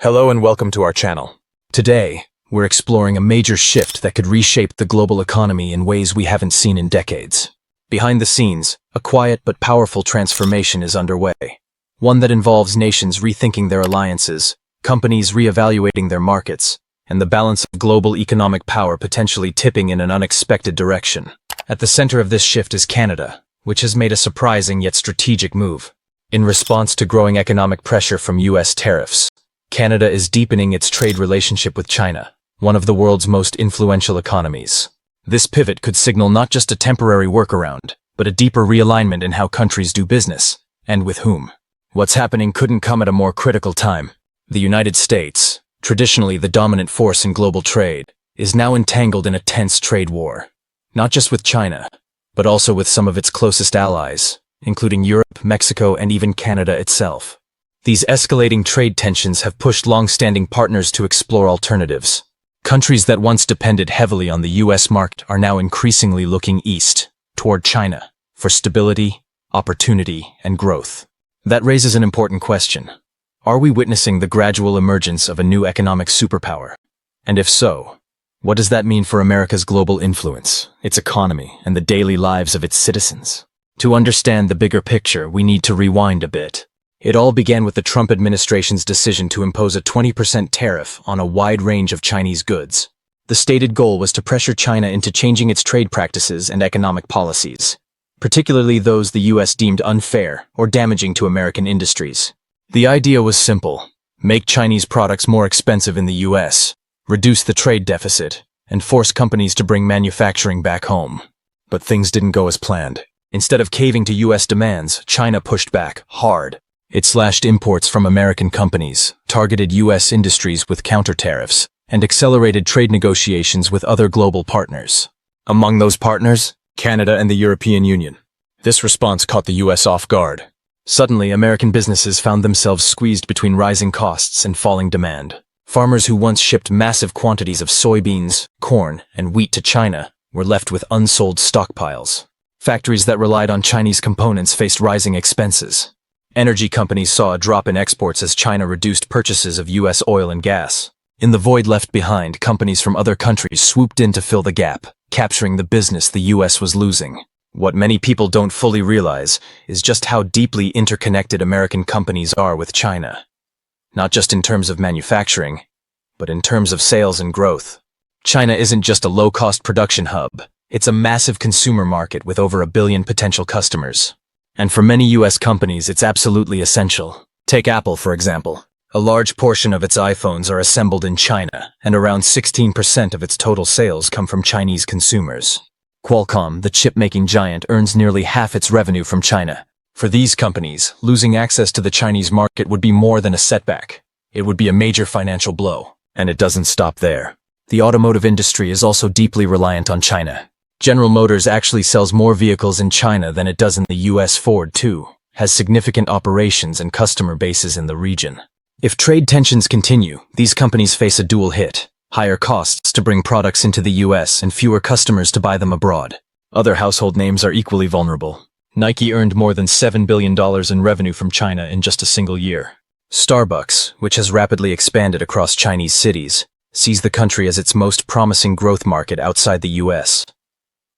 Hello and welcome to our channel. Today, we're exploring a major shift that could reshape the global economy in ways we haven't seen in decades. Behind the scenes, a quiet but powerful transformation is underway. One that involves nations rethinking their alliances, companies reevaluating their markets, and the balance of global economic power potentially tipping in an unexpected direction. At the center of this shift is Canada, which has made a surprising yet strategic move. In response to growing economic pressure from U.S. tariffs, Canada is deepening its trade relationship with China, one of the world's most influential economies. This pivot could signal not just a temporary workaround, but a deeper realignment in how countries do business, and with whom. What's happening couldn't come at a more critical time. The United States, traditionally the dominant force in global trade, is now entangled in a tense trade war. Not just with China, but also with some of its closest allies, including Europe, Mexico, and even Canada itself. These escalating trade tensions have pushed long-standing partners to explore alternatives. Countries that once depended heavily on the U.S. market are now increasingly looking east, toward China, for stability, opportunity, and growth. That raises an important question. Are we witnessing the gradual emergence of a new economic superpower? And if so, what does that mean for America's global influence, its economy, and the daily lives of its citizens? To understand the bigger picture, we need to rewind a bit. It all began with the Trump administration's decision to impose a 20% tariff on a wide range of Chinese goods. The stated goal was to pressure China into changing its trade practices and economic policies, particularly those the U.S. deemed unfair or damaging to American industries. The idea was simple: make Chinese products more expensive in the U.S., reduce the trade deficit, and force companies to bring manufacturing back home. But things didn't go as planned. Instead of caving to U.S. demands, China pushed back hard. It slashed imports from American companies, targeted U.S. industries with counter-tariffs, and accelerated trade negotiations with other global partners. Among those partners, Canada and the European Union. This response caught the U.S. off guard. Suddenly, American businesses found themselves squeezed between rising costs and falling demand. Farmers who once shipped massive quantities of soybeans, corn, and wheat to China were left with unsold stockpiles. Factories that relied on Chinese components faced rising expenses. Energy companies saw a drop in exports as China reduced purchases of U.S. oil and gas. In the void left behind, companies from other countries swooped in to fill the gap, capturing the business the U.S. was losing. What many people don't fully realize is just how deeply interconnected American companies are with China. Not just in terms of manufacturing, but in terms of sales and growth. China isn't just a low-cost production hub. It's a massive consumer market with over 1 billion potential customers. And for many U.S. companies, it's absolutely essential. Take Apple, for example. A large portion of its iPhones are assembled in China, and around 16% of its total sales come from Chinese consumers. Qualcomm, the chip-making giant, earns nearly half its revenue from China. For these companies, losing access to the Chinese market would be more than a setback. It would be a major financial blow. And it doesn't stop there. The automotive industry is also deeply reliant on China. General Motors actually sells more vehicles in China than it does in the U.S. Ford, too, has significant operations and customer bases in the region. If trade tensions continue, these companies face a dual hit: higher costs to bring products into the U.S. and fewer customers to buy them abroad. Other household names are equally vulnerable. Nike earned more than $7 billion in revenue from China in just a single year. Starbucks, which has rapidly expanded across Chinese cities, sees the country as its most promising growth market outside the U.S.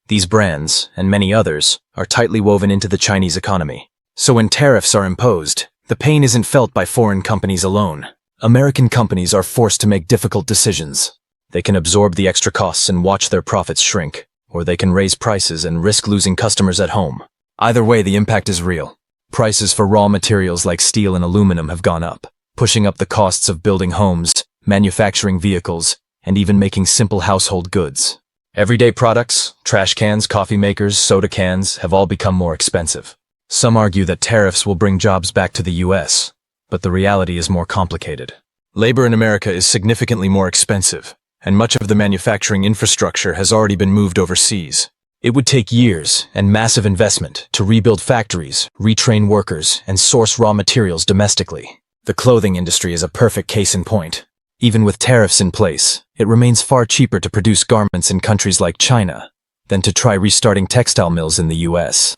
These brands, and many others, are tightly woven into the Chinese economy. So when tariffs are imposed, the pain isn't felt by foreign companies alone. American companies are forced to make difficult decisions. They can absorb the extra costs and watch their profits shrink, or they can raise prices and risk losing customers at home. Either way, the impact is real. Prices for raw materials like steel and aluminum have gone up, pushing up the costs of building homes, manufacturing vehicles, and even making simple household goods. Everyday products, trash cans, coffee makers, soda cans, have all become more expensive. Some argue that tariffs will bring jobs back to the U.S., but the reality is more complicated. Labor in America is significantly more expensive, and much of the manufacturing infrastructure has already been moved overseas. It would take years and massive investment to rebuild factories, retrain workers, and source raw materials domestically. The clothing industry is a perfect case in point. Even with tariffs in place, it remains far cheaper to produce garments in countries like China than to try restarting textile mills in the U.S.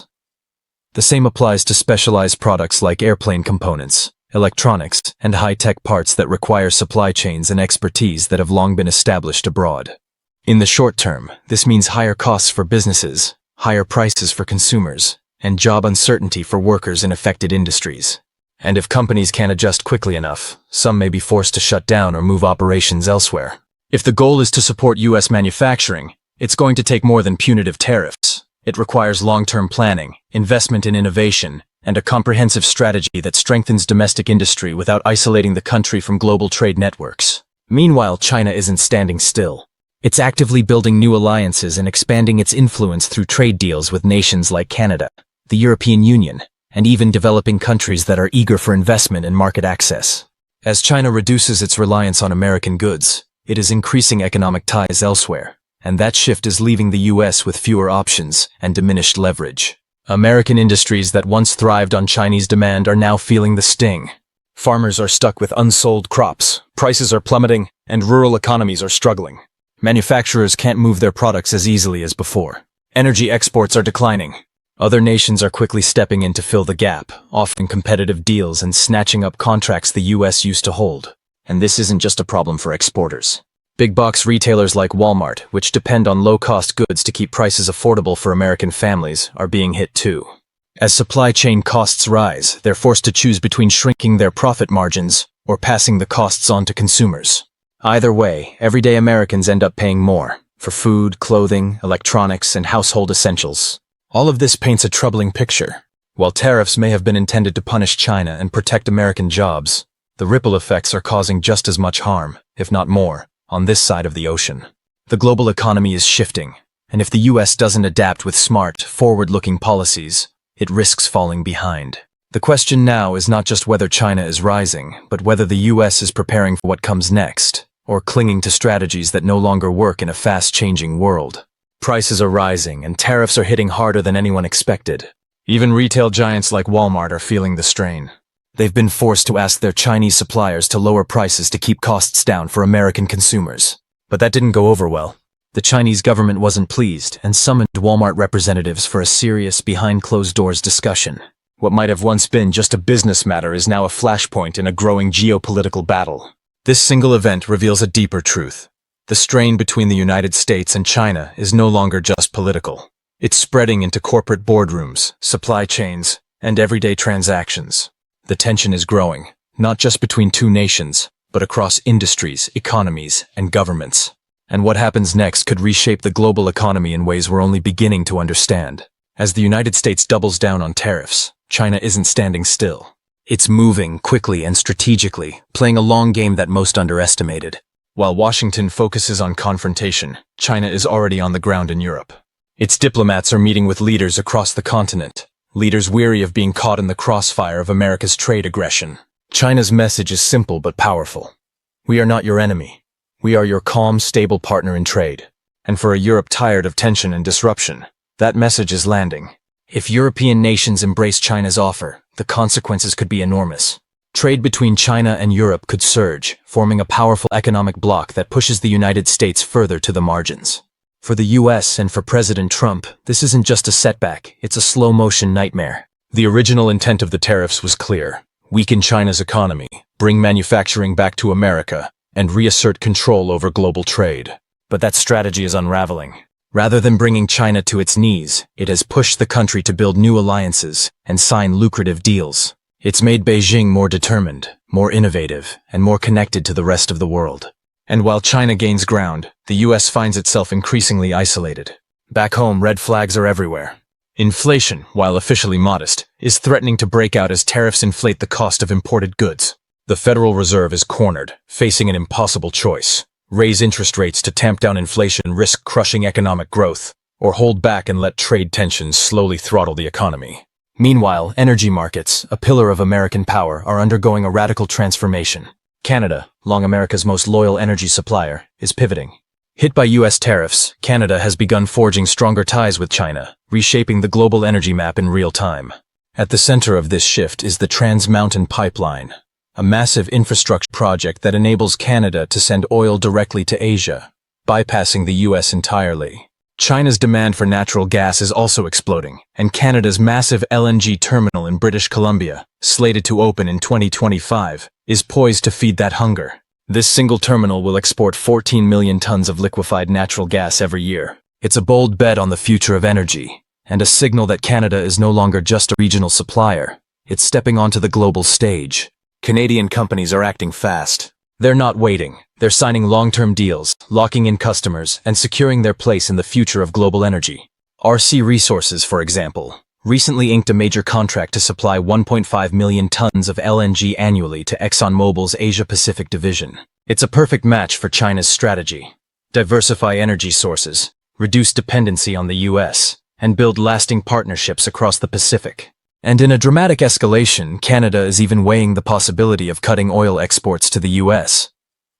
The same applies to specialized products like airplane components. electronics, and high-tech parts that require supply chains and expertise that have long been established abroad. In the short term, this means higher costs for businesses, higher prices for consumers, and job uncertainty for workers in affected industries. And if companies can't adjust quickly enough, some may be forced to shut down or move operations elsewhere. If the goal is to support U.S. manufacturing, it's going to take more than punitive tariffs. It requires long-term planning, investment in innovation, and a comprehensive strategy that strengthens domestic industry without isolating the country from global trade networks. Meanwhile, China isn't standing still. It's actively building new alliances and expanding its influence through trade deals with nations like Canada, the European Union, and even developing countries that are eager for investment and market access. As China reduces its reliance on American goods, it is increasing economic ties elsewhere, and that shift is leaving the U.S. with fewer options and diminished leverage. American industries that once thrived on Chinese demand are now feeling the sting. Farmers are stuck with unsold crops, prices are plummeting, and rural economies are struggling. Manufacturers can't move their products as easily as before. Energy exports are declining. Other nations are quickly stepping in to fill the gap, offering competitive deals and snatching up contracts the U.S. used to hold. And this isn't just a problem for exporters. Big box retailers like Walmart, which depend on low-cost goods to keep prices affordable for American families, are being hit too. As supply chain costs rise, they're forced to choose between shrinking their profit margins or passing the costs on to consumers. Either way, everyday Americans end up paying more for food, clothing, electronics, and household essentials. All of this paints a troubling picture. While tariffs may have been intended to punish China and protect American jobs, the ripple effects are causing just as much harm, if not more, on this side of the ocean. The global economy is shifting, and if the U.S. doesn't adapt with smart, forward-looking policies, it risks falling behind. The question now is not just whether China is rising, but whether the U.S. is preparing for what comes next, or clinging to strategies that no longer work in a fast-changing world. Prices are rising, and tariffs are hitting harder than anyone expected. Even retail giants like Walmart are feeling the strain. They've been forced to ask their Chinese suppliers to lower prices to keep costs down for American consumers. But that didn't go over well. The Chinese government wasn't pleased and summoned Walmart representatives for a serious behind-closed-doors discussion. What might have once been just a business matter is now a flashpoint in a growing geopolitical battle. This single event reveals a deeper truth. The strain between the United States and China is no longer just political. It's spreading into corporate boardrooms, supply chains, and everyday transactions. The tension is growing, not just between two nations, but across industries, economies, and governments. And what happens next could reshape the global economy in ways we're only beginning to understand. As the United States doubles down on tariffs, China isn't standing still. It's moving quickly and strategically, playing a long game that most underestimated. While Washington focuses on confrontation, China is already on the ground in Europe. Its diplomats are meeting with leaders across the continent, leaders weary of being caught in the crossfire of America's trade aggression. China's message is simple but powerful. We are not your enemy. We are your calm, stable partner in trade. And for a Europe tired of tension and disruption, that message is landing. If European nations embrace China's offer, the consequences could be enormous. Trade between China and Europe could surge, forming a powerful economic bloc that pushes the United States further to the margins. For the U.S. and for President Trump, this isn't just a setback, it's a slow-motion nightmare. The original intent of the tariffs was clear: weaken China's economy, bring manufacturing back to America, and reassert control over global trade. But that strategy is unraveling. Rather than bringing China to its knees, it has pushed the country to build new alliances and sign lucrative deals. It's made Beijing more determined, more innovative, and more connected to the rest of the world. And while China gains ground, the U.S. finds itself increasingly isolated. Back home, red flags are everywhere. Inflation, while officially modest, is threatening to break out as tariffs inflate the cost of imported goods. The Federal Reserve is cornered, facing an impossible choice: raise interest rates to tamp down inflation, risk crushing economic growth, or hold back and let trade tensions slowly throttle the economy. Meanwhile, energy markets, a pillar of American power, are undergoing a radical transformation. Canada, long America's most loyal energy supplier, is pivoting. Hit by U.S. tariffs, Canada has begun forging stronger ties with China, reshaping the global energy map in real time. At the center of this shift is the Trans Mountain Pipeline, a massive infrastructure project that enables Canada to send oil directly to Asia, bypassing the U.S. entirely. China's demand for natural gas is also exploding, and Canada's massive LNG terminal in British Columbia, slated to open in 2025, is poised to feed that hunger. This single terminal will export 14 million tons of liquefied natural gas every year. It's a bold bet on the future of energy, and a signal that Canada is no longer just a regional supplier. It's stepping onto the global stage. Canadian companies are acting fast. They're not waiting. They're signing long-term deals, locking in customers, and securing their place in the future of global energy. RC Resources, for example, recently inked a major contract to supply 1.5 million tons of LNG annually to ExxonMobil's Asia-Pacific division. It's a perfect match for China's strategy. Diversify energy sources, reduce dependency on the U.S., and build lasting partnerships across the Pacific. And in a dramatic escalation, Canada is even weighing the possibility of cutting oil exports to the U.S.,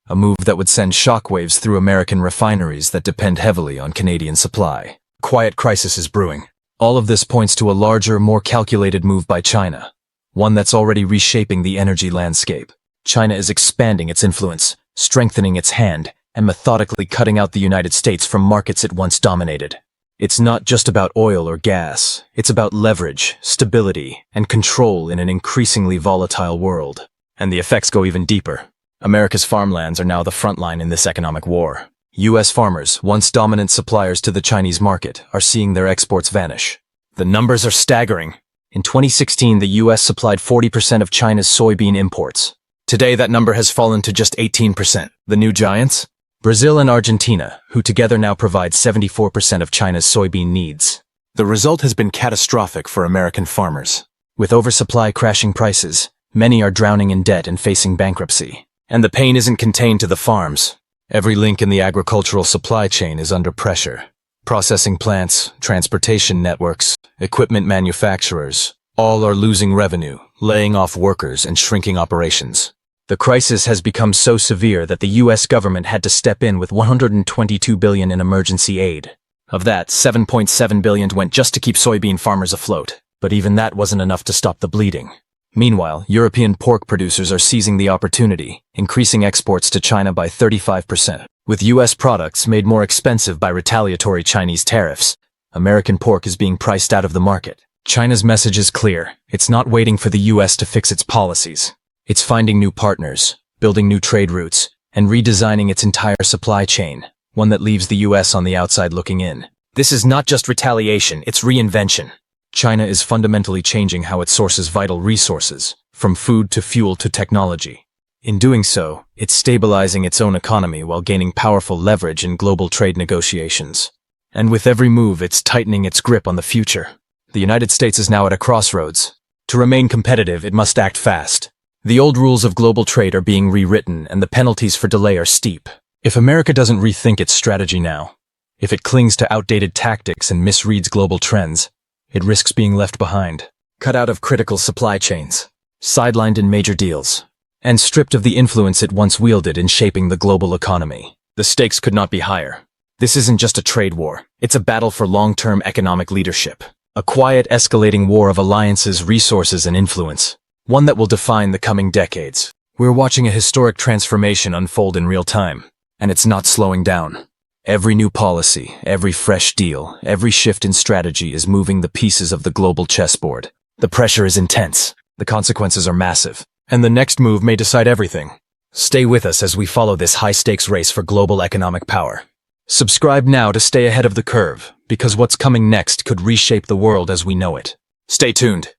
a move that would send shockwaves through American refineries that depend heavily on Canadian supply. A quiet crisis is brewing. All of this points to a larger, more calculated move by China, one that's already reshaping the energy landscape. China is expanding its influence, strengthening its hand, and methodically cutting out the United States from markets it once dominated. It's not just about oil or gas. It's about leverage, stability, and control in an increasingly volatile world. And the effects go even deeper. America's farmlands are now the front line in this economic war. U.S. farmers, once dominant suppliers to the Chinese market, are seeing their exports vanish. The numbers are staggering. In 2016, the U.S. supplied 40% of China's soybean imports. Today, that number has fallen to just 18%. The new giants? Brazil and Argentina, who together now provide 74% of China's soybean needs. The result has been catastrophic for American farmers. With oversupply crashing prices, many are drowning in debt and facing bankruptcy. And the pain isn't contained to the farms. Every link in the agricultural supply chain is under pressure. Processing plants, transportation networks, equipment manufacturers, all are losing revenue, laying off workers and shrinking operations. The crisis has become so severe that the U.S. government had to step in with $122 billion in emergency aid. Of that, $7.7 billion went just to keep soybean farmers afloat. But even that wasn't enough to stop the bleeding. Meanwhile, European pork producers are seizing the opportunity, increasing exports to China by 35%. With U.S. products made more expensive by retaliatory Chinese tariffs, American pork is being priced out of the market. China's message is clear. It's not waiting for the U.S. to fix its policies. It's finding new partners, building new trade routes, and redesigning its entire supply chain, one that leaves the U.S. on the outside looking in. This is not just retaliation, it's reinvention. China is fundamentally changing how it sources vital resources, from food to fuel to technology. In doing so, it's stabilizing its own economy while gaining powerful leverage in global trade negotiations. And with every move, it's tightening its grip on the future. The United States is now at a crossroads. To remain competitive, it must act fast. The old rules of global trade are being rewritten, and the penalties for delay are steep. If America doesn't rethink its strategy now, if it clings to outdated tactics and misreads global trends, it risks being left behind, cut out of critical supply chains, sidelined in major deals, and stripped of the influence it once wielded in shaping the global economy. The stakes could not be higher. This isn't just a trade war. It's a battle for long-term economic leadership. A quiet, escalating war of alliances, resources, and influence. One that will define the coming decades. We're watching a historic transformation unfold in real time, and it's not slowing down. Every new policy, every fresh deal, every shift in strategy is moving the pieces of the global chessboard. The pressure is intense, the consequences are massive, and the next move may decide everything. Stay with us as we follow this high-stakes race for global economic power. Subscribe now to stay ahead of the curve, because what's coming next could reshape the world as we know it. Stay tuned.